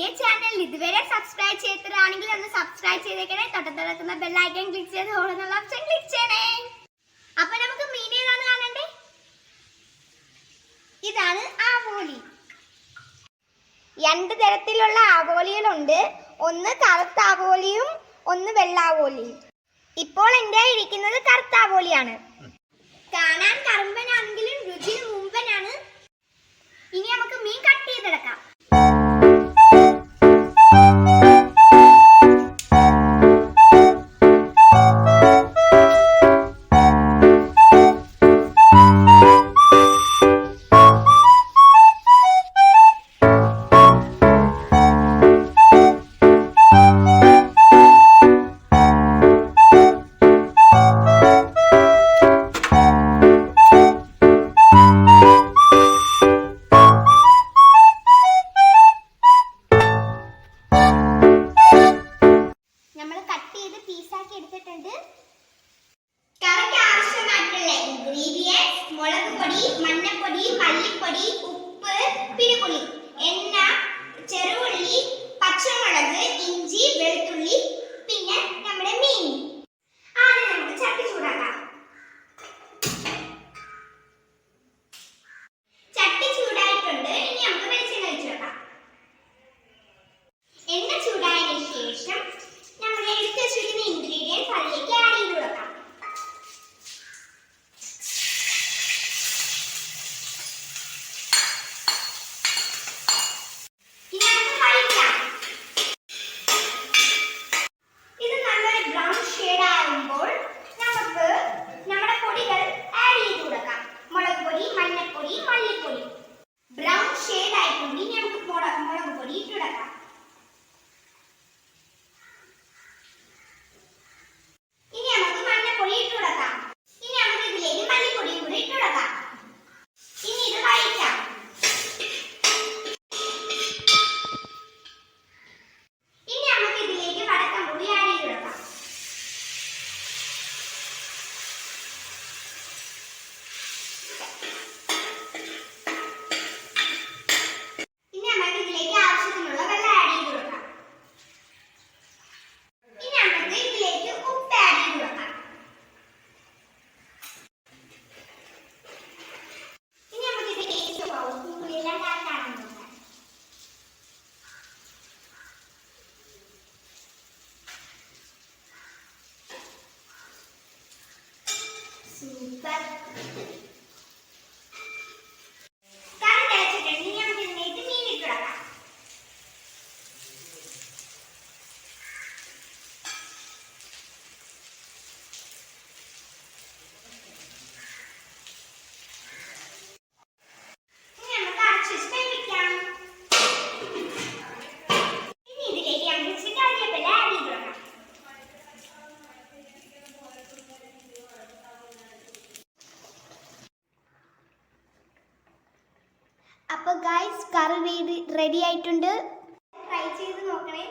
എൻ്റെ ചാനൽ ഇതുവരെ സബ്സ്ക്രൈബ് ചെയ്തിട്ടാണെങ്കിൽ ഒന്ന് സബ്സ്ക്രൈബ് ചെയ്തേക്കണേ. തൊട്ടടുത്തുള്ള ബെൽ ഐക്കൺ ക്ലിക്ക് ചെയ്ത് ഓൾ എന്നുള്ള ഓപ്ഷൻ ക്ലിക്ക് ചെയ്യണേ. അപ്പോൾ നമുക്ക് മീൻ ഏതാണെന്ന് കാണണ്ടേ. ഇതാണ് ആവോലി. രണ്ട് തരത്തിലുള്ള ആവോലികളുണ്ട്. ഒന്ന് കറുത്ത ആവോലിയും ഒന്ന് വെള്ളാവോലിയും. ഇപ്പോൾ എൻ്റെ ഇരിക്കുന്നത് കറുത്ത ആവോലിയാണ്. കാണാൻ കറുമ്പനാണെങ്കിലും രുചിയിൽ മുമ്പനാണ്. ഇനി നമുക്ക് മീൻ കട്ട് ചെയ്തെടുക്കാം. കറിക്ക് ആവശ്യമായിട്ടുള്ള ഇൻഗ്രീഡിയൻസ്: മുളക് പൊടി, മഞ്ഞൾപ്പൊടി, മല്ലിപ്പൊടി, ഉപ്പ്, പിരിപുളി, എണ്ണ, ചെറുള്ളി, പച്ചമുളക്, ഇഞ്ചി, വെളുത്തുള്ളി, പിന്നെ നമ്മുടെ മീൻ. ആദ്യം നമുക്ക് ചട്ടി ചൂടാക്കാം. ചട്ടി ചൂടായിട്ടുണ്ട്. ഇനി നമുക്ക് വെളിച്ചെണ്ണ ഒഴിച്ചു വെക്കാം. എണ്ണ ചൂടായതിനു ശേഷം നമ്മൾ എടുത്തു വെച്ചിരിക്കുന്ന ഇൻഗ്രീഡിയൻസ് അതിലേക്ക് ആഡ് ചെയ്ത് കൊടുക്കാം. ബ്രൗൺ ഷേഡ് ആയിട്ടുണ്ട്. ഇനി നമുക്ക് മുളക് പൊടി ഇട്ടുകൊടുക്കാം. ഇനി നമുക്ക് മഞ്ഞൾപ്പൊടി ഇട്ടുകൊടുക്കാം. ഇനി നമുക്ക് ഇതിലേക്ക് മല്ലിപ്പൊടിയും കൂടി ഇട്ടുകൊടുക്കാം. ഇനി ഇത് വഴറ്റാം. ഇനി നമുക്ക് ഇതിലേക്ക് വടക്കം പൊടി ആഡ് ചെയ്ത് കൊടുക്കാം. സൂപ്പർ. കറി തിളച്ചിട്ടുണ്ട്. ഇനി നമുക്ക് ഇതിലേക്ക് മീൻ ഇട്ടുകൊടുക്കാം. ഇനി നമുക്ക് അടച്ചു വെച്ച് വേവിക്കാം. ഇനി ഇതിലേക്ക് നമുക്ക് കറിവേപ്പില ആഡ് ചെയ്ത് കൊടുക്കാം. അപ്പോൾ ഗൈസ്, കറി റെഡി ആയിട്ടുണ്ട്. ട്രൈ ചെയ്ത് നോക്കണേ.